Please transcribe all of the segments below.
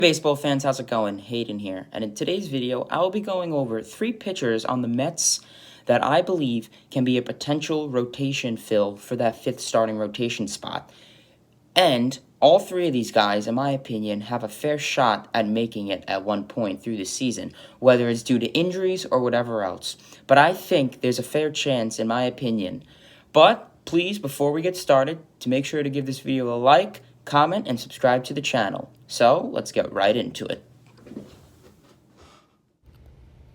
Baseball fans, how's it going? Hayden here, and in today's video, I will be going over 3 pitchers on the Mets that I believe can be a potential rotation fill for that 5th starting rotation spot. And all 3 of these guys, in my opinion, have a fair shot at making it at one point through the season, whether it's due to injuries or whatever else. But I think there's a fair chance, in my opinion. But please, before we get started, to make sure to give this video a like, comment, and subscribe to the channel. So, let's get right into it.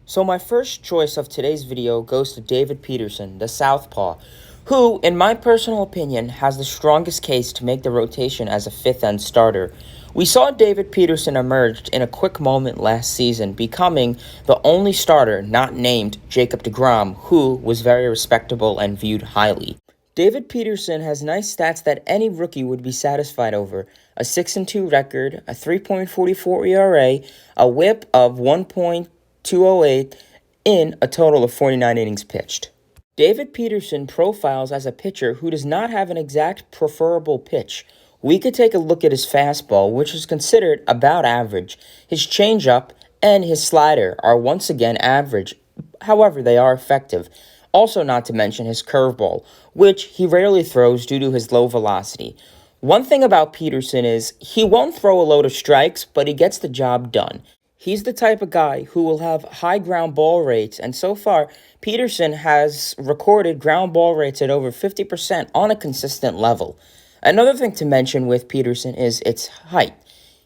So my first choice of today's video goes to David Peterson, the southpaw, who, in my personal opinion, has the strongest case to make the rotation as a 5th-end starter. We saw David Peterson emerge in a quick moment last season, becoming the only starter not named Jacob deGrom, who was very respectable and viewed highly. David Peterson has nice stats that any rookie would be satisfied over: a 6-2 record, a 3.44 ERA, a whip of 1.208 in a total of 49 innings pitched. David Peterson profiles as a pitcher who does not have an exact preferable pitch. We could take a look at his fastball, which is considered about average. His changeup and his slider are once again average, however they are effective. Also not to mention his curveball, which he rarely throws due to his low velocity. One thing about Peterson is he won't throw a load of strikes, but he gets the job done. He's the type of guy who will have high ground ball rates, and so far, Peterson has recorded ground ball rates at over 50% on a consistent level. Another thing to mention with Peterson is its height.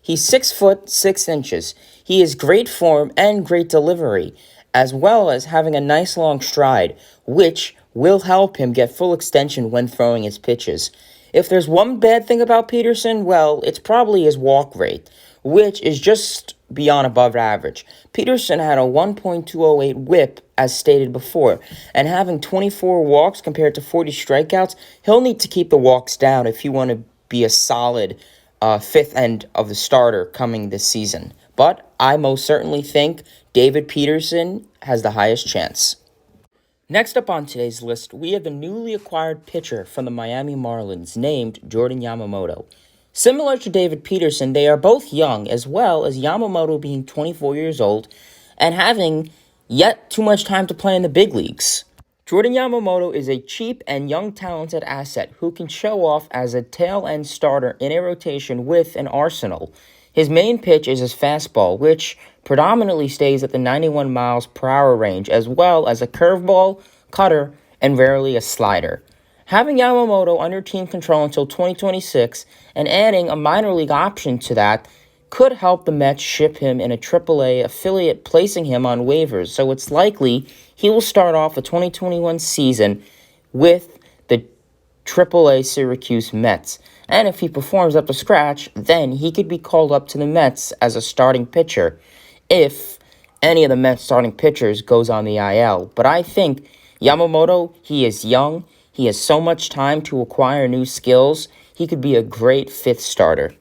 He's 6 foot 6 inches. He has great form and great delivery, as well as having a nice long stride, which will help him get full extension when throwing his pitches. If there's one bad thing about Peterson, well, it's probably his walk rate, which is just beyond above average. Peterson had a 1.208 whip, as stated before, and having 24 walks compared to 40 strikeouts, he'll need to keep the walks down if you want to be a solid 5th end of the starter coming this season. But I most certainly think David Peterson has the highest chance. Next up on today's list, we have the newly acquired pitcher from the Miami Marlins named Jordan Yamamoto. Similar to David Peterson, they are both young, as well as Yamamoto being 24 years old and having yet too much time to play in the big leagues. Jordan Yamamoto is a cheap and young talented asset who can show off as a tail-end starter in a rotation with an arsenal. His main pitch is his fastball, which predominantly stays at the 91 miles per hour range, as well as a curveball, cutter, and rarely a slider. Having Yamamoto under team control until 2026 and adding a minor league option to that could help the Mets ship him in a AAA affiliate, placing him on waivers, so it's likely he will start off the 2021 season with the AAA Syracuse Mets. And if he performs up to scratch, then he could be called up to the Mets as a starting pitcher if any of the Mets starting pitchers goes on the IL. But I think Yamamoto, he is young, he has so much time to acquire new skills, he could be a great 5th starter.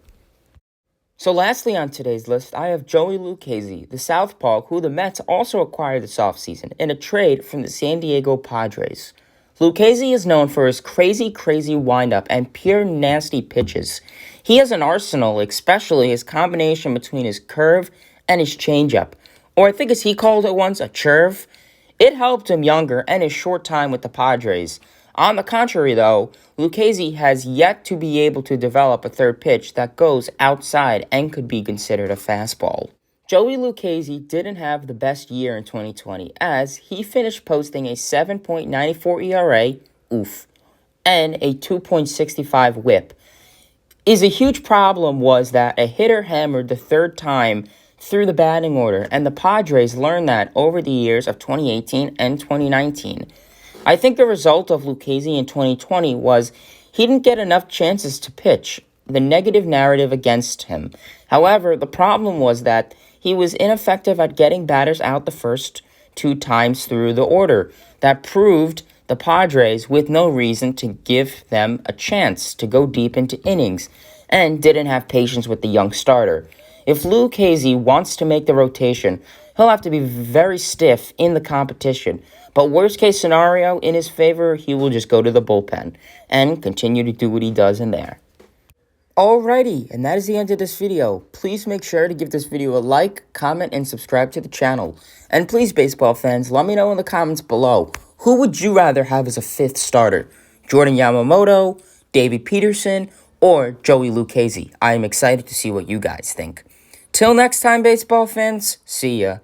So lastly on today's list, I have Joey Lucasy, the southpaw, who the Mets also acquired this offseason in a trade from the San Diego Padres. Lucasy is known for his crazy windup and pure nasty pitches. He has an arsenal, especially his combination between his curve and his changeup, or I think as he called it once, a churve. It helped him younger and his short time with the Padres. On the contrary, though, Lucasy has yet to be able to develop a third pitch that goes outside and could be considered a fastball. Joey Lucasy didn't have the best year in 2020, as he finished posting a 7.94 ERA, and a 2.65 whip. A huge problem was that a hitter hammered the 3rd time through the batting order, and the Padres learned that over the years of 2018 and 2019. I think the result of Lucasy in 2020 was he didn't get enough chances to pitch, the negative narrative against him. However, the problem was that he was ineffective at getting batters out the first 2 times through the order. That proved the Padres with no reason to give them a chance to go deep into innings, and didn't have patience with the young starter. If Lucasy wants to make the rotation, he'll have to be very stiff in the competition. But worst case scenario, in his favor, he will just go to the bullpen and continue to do what he does in there. Alrighty, and that is the end of this video. Please make sure to give this video a like, comment, and subscribe to the channel. And please, baseball fans, let me know in the comments below, who would you rather have as a 5th starter? Jordan Yamamoto, David Peterson, or Joey Lucasy? I am excited to see what you guys think. Till next time, baseball fans, see ya.